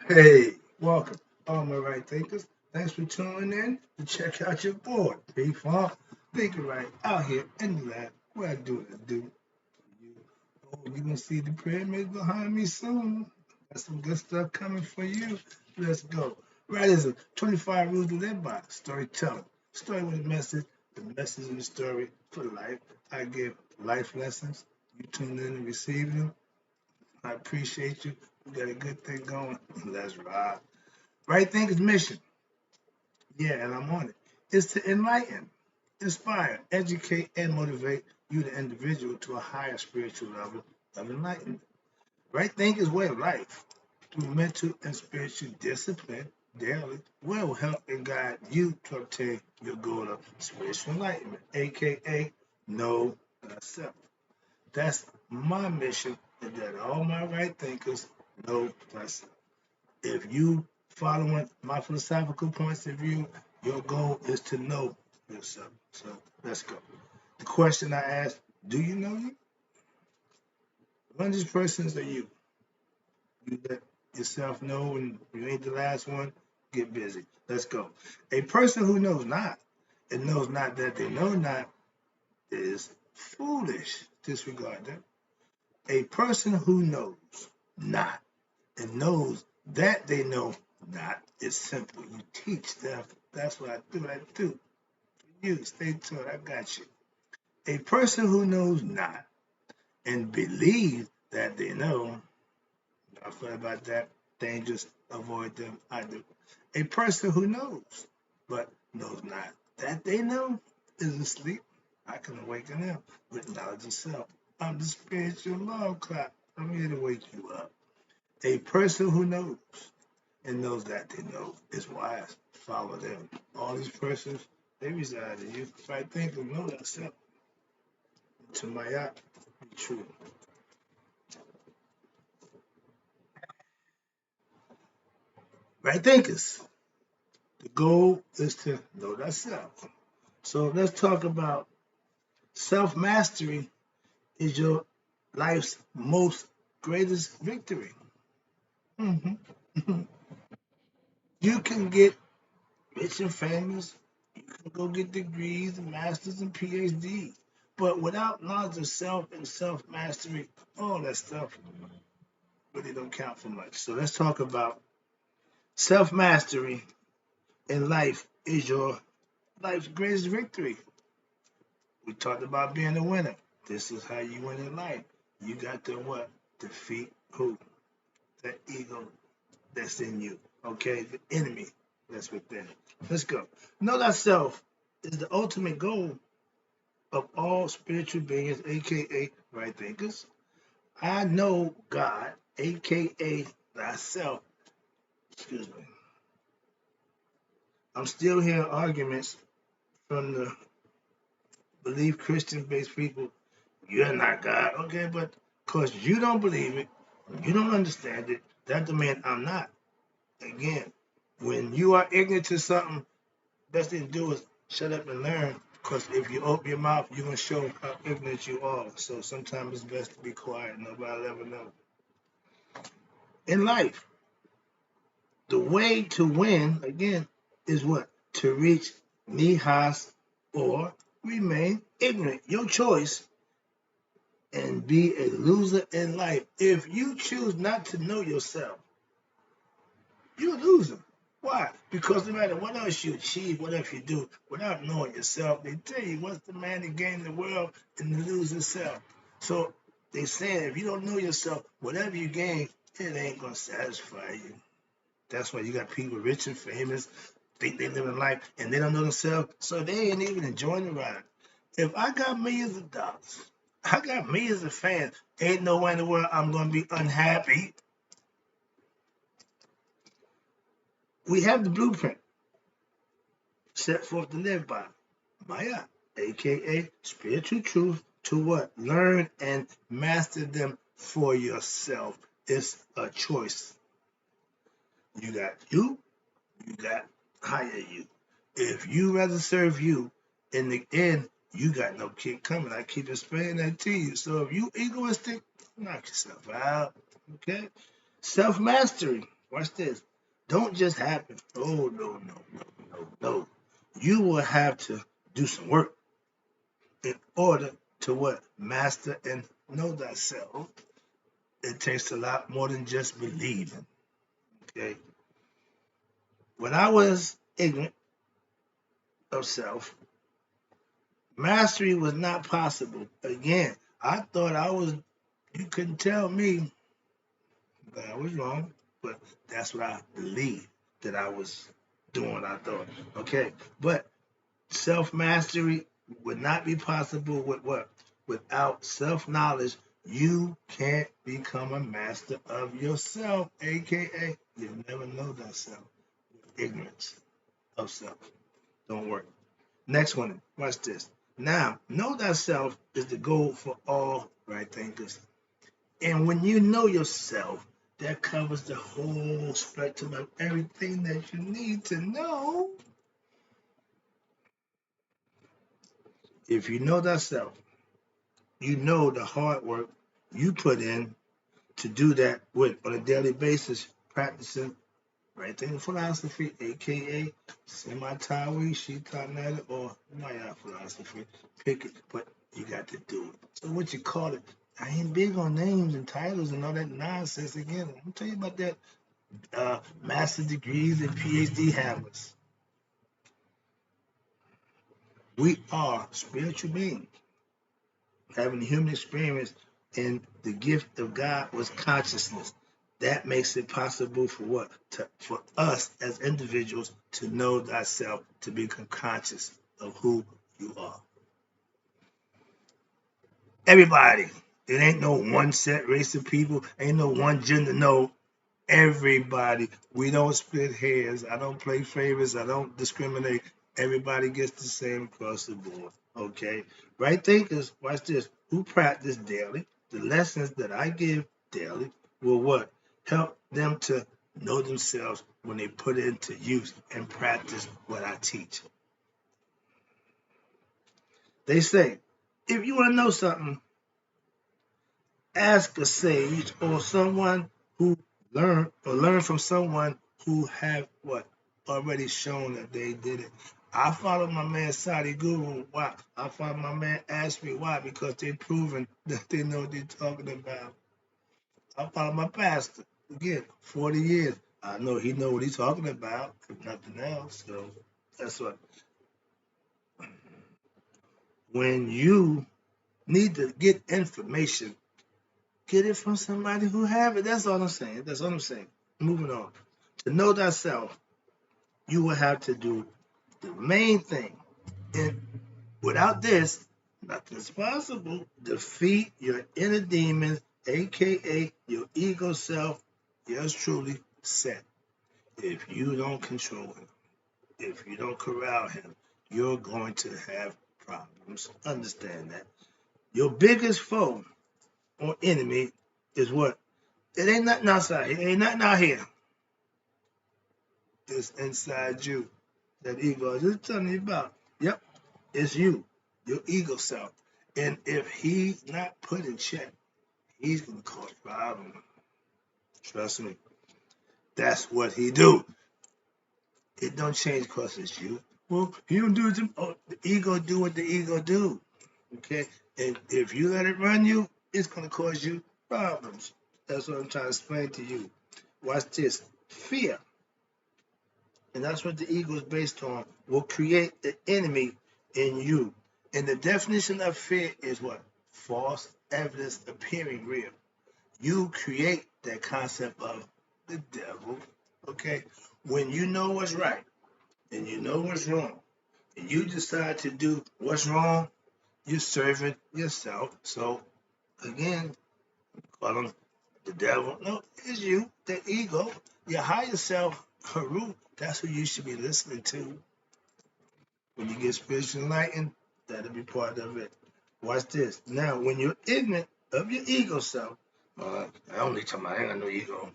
Hey, welcome, all my right thinkers. Thanks for tuning in to check out your board. P-Funk, thinking right out here in the lab where I do what I do. You, oh, you're going to see the pyramids behind me soon. Got some good stuff coming for you. Let's go. Right is a 25 rules to live by. Storytelling. Story with a message. The message in the story for life. I give life lessons. You tune in and receive them. I appreciate you. We got a good thing going. Let's ride. Right Thinker's mission, yeah, and I'm on it, is to enlighten, inspire, educate, and motivate you, the individual, to a higher spiritual level of enlightenment. Right Thinker's way of life, through mental and spiritual discipline daily, will help and guide you to obtain your goal of spiritual enlightenment, aka know thyself. That's my mission, and that all my right thinkers know thyself. If you following my philosophical points of view, your goal is to know yourself. So let's go. The question I asked, do you know you? One of these persons are you. You let yourself know, and you ain't the last one, get busy. Let's go. A person who knows not and knows not that they know not is foolish. Disregard that. A person who knows not and knows that they know not is simple. You teach them. That's what I do. I do. For you, stay tuned. I got you. A person who knows not and believes that they know, I feel about that. Dangerous. Avoid them. I do. A person who knows but knows not that they know is asleep. I can awaken them with knowledge of self. I'm the spiritual love clock. I'm here to wake you up. A person who knows and knows that they know is wise. Follow them. All these persons, they reside in you. If I think of know that self, to my yacht, be true. Right thinkers. The goal is to know that self. So let's talk about self mastery is your life's most greatest victory. Mhm. You can get rich and famous. You can go get degrees, masters, and PhDs. But without knowledge of self and self mastery, all that stuff really don't count for much. So let's talk about self mastery in life is your life's greatest victory. We talked about being a winner. This is how you win in life. You got to what? Defeat who? That ego that's in you. Okay? The enemy that's within. Let's go. Know thyself is the ultimate goal of all spiritual beings, aka right thinkers. I know God, aka thyself. Excuse me. I'm still hearing arguments from the belief Christian based people. You're not God. Okay, but because you don't believe it, you don't understand it, that doesn't mean I'm not. Again, when you are ignorant to something, best thing to do is shut up and learn. Because if you open your mouth, you're going to show how ignorant you are. So sometimes it's best to be quiet. Nobody will ever know. In life, the way to win, again, is what? To reach nihas or remain ignorant. Your choice and be a loser in life. If you choose not to know yourself, you're a loser. Why? Because no matter what else you achieve, what else you do, without knowing yourself, they tell you what's the man that gain the world and to lose himself. So they saying if you don't know yourself, whatever you gain, it ain't gonna satisfy you. That's why you got people rich and famous, think they live in life, and they don't know themselves, so they ain't even enjoying the ride. If I got millions of dollars, I got millions of fans, ain't no way in the world I'm gonna be unhappy. We have the blueprint set forth to live by. Maya, aka spiritual truth, to what? Learn and master them for yourself. It's a choice. You got higher you. If you rather serve you, in the end, you got no kick coming. I keep explaining that to you. So if you egoistic, knock yourself out. Okay? Self mastery. Watch this. Don't just happen. Oh, no, no, no, no, no. You will have to do some work in order to what? Master and know thyself. It takes a lot more than just believing. Okay. When I was ignorant of self, mastery was not possible. Again, I thought you couldn't tell me that I was wrong, but that's what I believed that I was doing, I thought. Okay. But self mastery would not be possible with what? Without self knowledge, you can't become a master of yourself, aka you'll never know that self. Ignorance of self. Don't work. Next one, watch this. Now, know thyself is the goal for all right thinkers. And when you know yourself, that covers the whole spectrum of everything that you need to know. If you know thyself, you know the hard work you put in to do that with on a daily basis, practicing right thinking philosophy, aka semi-Tawi, Shita or Maya philosophy. Pick it, but you got to do it. So what you call it? I ain't big on names and titles and all that nonsense. Again, I'm tell you about that master degrees and PhD havers. We are spiritual beings having the human experience, and the gift of God was consciousness. That makes it possible for what? For us as individuals to know thyself, to become conscious of who you are. Everybody. It ain't no one set race of people, ain't no one gender, no. Everybody. We don't split hairs. I don't play favorites. I don't discriminate. Everybody gets the same across the board. Okay? Right thinkers, watch this, who practice daily, the lessons that I give daily will what? Help them to know themselves when they put it into use and practice what I teach. They say, if you want to know something, ask a sage or someone who learn from someone who have what already shown that they did it. I follow my man Sadi Guru. Why? I follow my man Ashby. Why? Because they proven that they know what they're talking about. I follow my pastor. Again, 40 years. I know he know what he's talking about, if nothing else. So that's what. When you need to get information, get it from somebody who have it. That's all I'm saying. That's all I'm saying. Moving on. To know thyself, you will have to do the main thing. And without this, nothing's possible. Defeat your inner demons, aka your ego self, yours truly, set. If you don't control him, if you don't corral him, you're going to have problems. Understand that. Your biggest foe or enemy is what? It ain't nothing outside. It ain't nothing out here. It's inside you. That ego I was just telling you about. Yep, it's you, your ego self. And if he's not put in check, he's gonna cause problems. Trust me. That's what he do. It don't change because it's you. Well, he don't do it. The ego do what the ego do. Okay, and if you let it run you, it's gonna cause you problems. That's what I'm trying to explain to you. Watch this. Fear, and that's what the ego is based on, will create the enemy in you. And the definition of fear is what? False evidence appearing real. You create that concept of the devil. Okay? When you know what's right and you know what's wrong, and you decide to do what's wrong, you're serving yourself. So, again, call him the devil. No, it's you, the ego, your higher self, Haru. That's who you should be listening to. When you get spiritually enlightened, that'll be part of it. Watch this. Now, when you're ignorant of your ego self, I only talking about I ain't got no ego.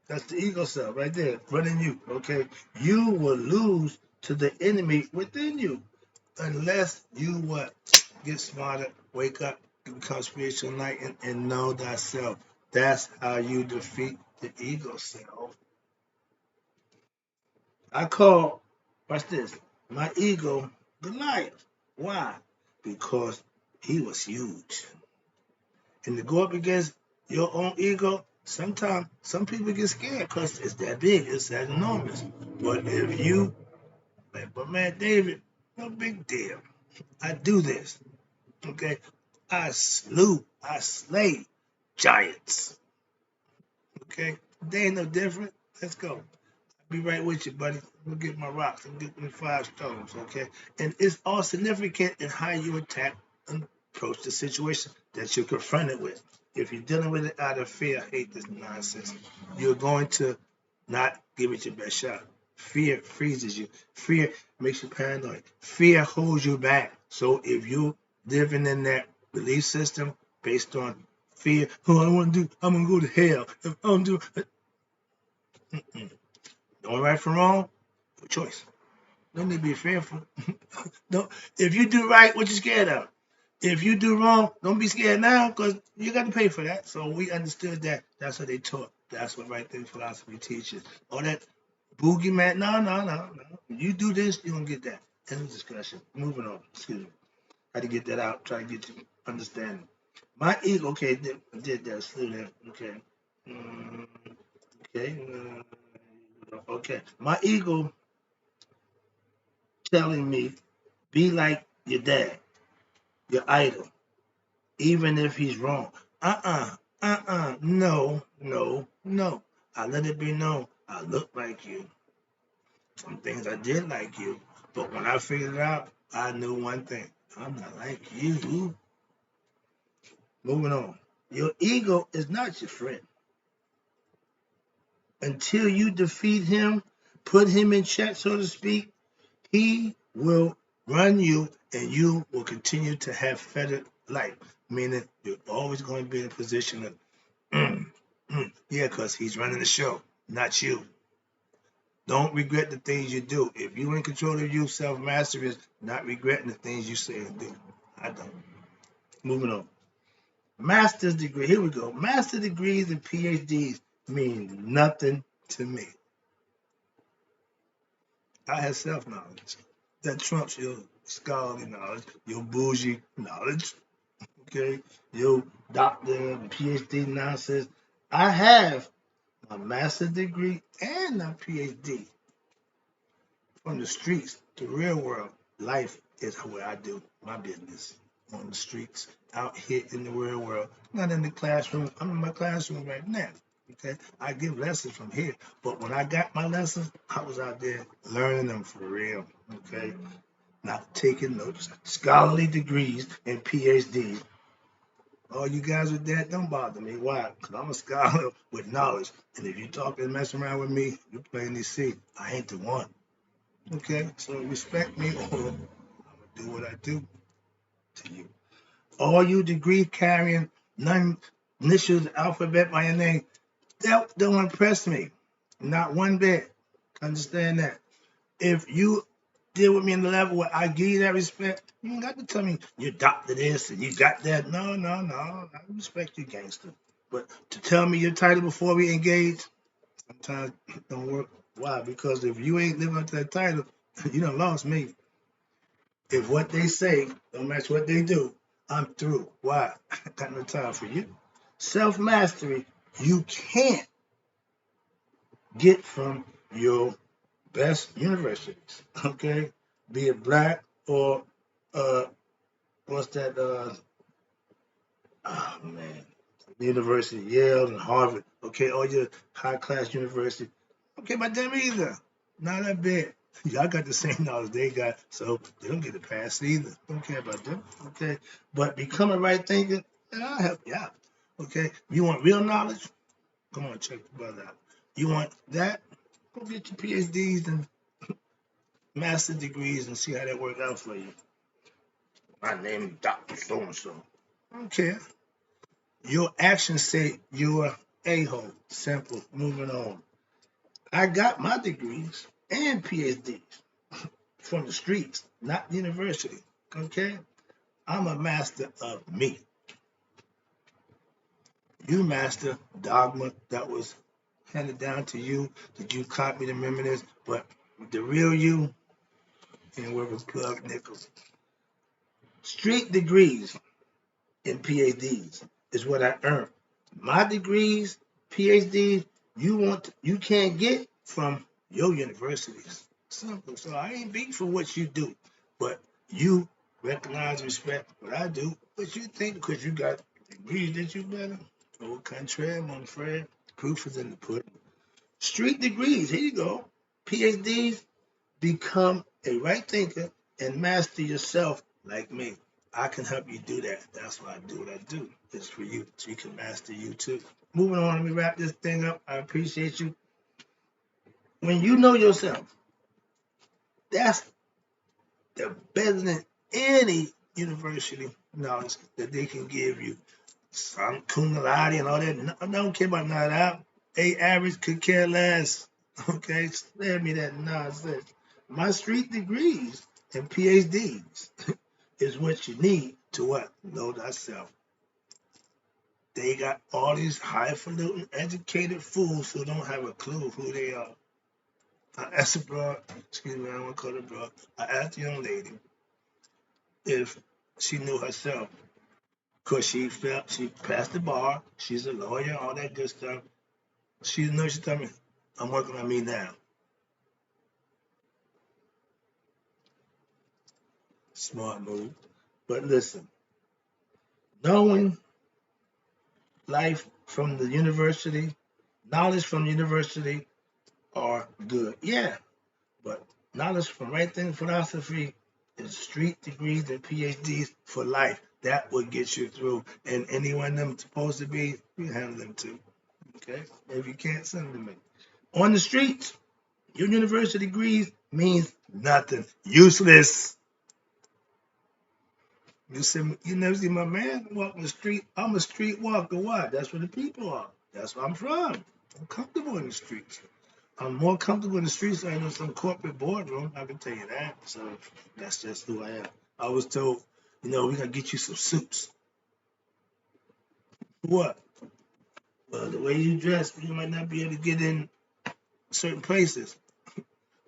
That's the ego self right there, running you. Okay, you will lose to the enemy within you unless you what? Get smarter, wake up, become spiritual enlightened, and know thyself. That's how you defeat the ego self. I call, watch this, my ego Goliath. Why? Because he was huge. And to go up against your own ego, sometimes some people get scared because it's that big, it's that enormous. But if you, like, but man, David, no big deal. I do this. Okay. I slay giants. Okay. They ain't no different. Let's go. Be right with you, buddy. We'll get my rocks and get me 5 stones, okay? And it's all significant in how you attack and approach the situation that you're confronted with. If you're dealing with it out of fear, I hate this nonsense, you're going to not give it your best shot. Fear freezes you. Fear makes you paranoid. Fear holds you back. So if you're living in that belief system based on fear, oh, I don't want to do, I'm going to go to hell. If I don't do, doing right from wrong, your choice. Don't need to be fearful. Don't. If you do right, what you scared of? If you do wrong, don't be scared now because you got to pay for that. So we understood that. That's what they taught. That's what right thing philosophy teaches. All that boogeyman. No. You do this, you're gonna get that. End of discussion. Moving on. Excuse me. Had to get that out. Try to get you understanding. My ego. Okay, did that. Slew that. Okay. Mm, okay. Okay. My ego telling me be like your dad, your idol, even if he's wrong. No. I let it be known I look like you. Some things I did like you, but when I figured it out, I knew one thing. I'm not like you. Moving on. Your ego is not your friend. Until you defeat him, put him in check, so to speak, he will run you and you will continue to have fettered life, meaning you're always going to be in a position of, yeah, because he's running the show, not you. Don't regret the things you do. If you're in control of you, self-mastery is not regretting the things you say and do. I don't. Moving on. Master's degree. Here we go. Master degrees and PhDs mean nothing to me. I have self-knowledge. That trumps your scholarly knowledge, your bougie knowledge, okay, your doctor and PhD nonsense. I have my master's degree and my PhD from the streets, the real world. Life is where I do my business on the streets, out here in the real world, not in the classroom. I'm in my classroom right now. Okay, I give lessons from here, but when I got my lessons, I was out there learning them for real. Okay, not taking notes. Scholarly degrees and PhDs. All you guys with that, don't bother me. Why? Because I'm a scholar with knowledge. And if you talk and mess around with me, you're playing this seat. I ain't the one. Okay? So respect me or I'm going to do what I do to you. All you degree carrying, none initials alphabet by your name, that don't impress me. Not one bit. Understand that. If you deal with me in the level where I give you that respect, you ain't got to tell me you doctor this and you got that. No. I respect you, gangster. But to tell me your title before we engage, sometimes it don't work. Why? Because if you ain't living up to that title, you done lost me. If what they say don't match what they do, I'm through. Why? I got no time for you. Self-mastery, you can't get from your best universities, okay? Be it black or what's that? Oh man, University, Yale and Harvard. Okay, all your high class university. Okay, about them either. Not that bad. Y'all got the same knowledge they got, so they don't get a pass either. Don't care about them. Okay, but becoming right thinking, I'll help you out. Okay, you want real knowledge? Come on, check the brother out. You want that? Go get your PhDs and master degrees and see how that work out for you. My name is Dr. So and so. I don't care. Your actions say you're a-hole. Simple. Moving on. I got my degrees and PhDs from the streets, not university. Okay? I'm a master of me. You master dogma that was handed down to you. Did you copy the memories? But The real you and work with plug nickels. Street degrees and PhDs is what I earned. My degrees, PhDs, you can't get from your universities. Simple. So I ain't beat for what you do, but you recognize, respect what I do. What you think because you got degrees that you better. Au contraire, mon frere. Proof is in the pudding. Street degrees. Here you go. PhDs. Become a right thinker and master yourself like me. I can help you do that. That's why I do what I do. It's for you, so you can master you too. Moving on, let me wrap this thing up. I appreciate you. When you know yourself, that's the better than any university knowledge that they can give you. Some cum laude and all that. I don't care about none of that. A average could care less. Okay, spare me that nonsense. My street degrees and PhDs is what you need to what? Know thyself. They got all these highfalutin, educated fools who don't have a clue who they are. I asked a broad, excuse me, I don't want to call her broad. I asked the young lady if she knew herself because she felt she passed the bar. She's a lawyer, all that good stuff. She knows she told me, I'm working on me now. Smart move. But listen, knowing life from the university, knowledge from the university are good. Yeah, but knowledge from right thing philosophy is street degrees and PhDs for life. That would get you through. And anyone them supposed to be, you handle them too. Okay? If you can't, send them to me. On the streets, your university degrees means nothing. Useless. You never see my man walking the street. I'm a street walker. Why? That's where the people are. That's where I'm from. I'm comfortable in the streets. I'm more comfortable in the streets than in some corporate boardroom. I can tell you that. So that's just who I am. I was told, we're gonna get you some suits. What? Well, the way you dress, you might not be able to get in certain places.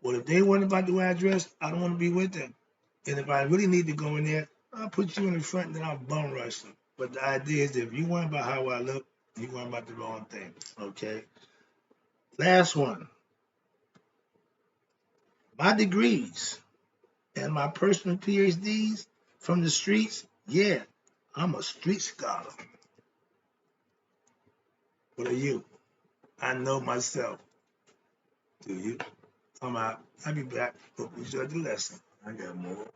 Well, if they want about the way I dress, I don't want to be with them. And if I really need to go in there, I'll put you in the front and then I'll bum rush them. But the idea is that if you worry about how I look, you worry about the wrong thing. Okay. Last one. My degrees and my personal PhDs from the streets, yeah, I'm a street scholar. What are you? I know myself. Do you? I'm out. I'll be back. Hope you enjoyed the lesson. I got more.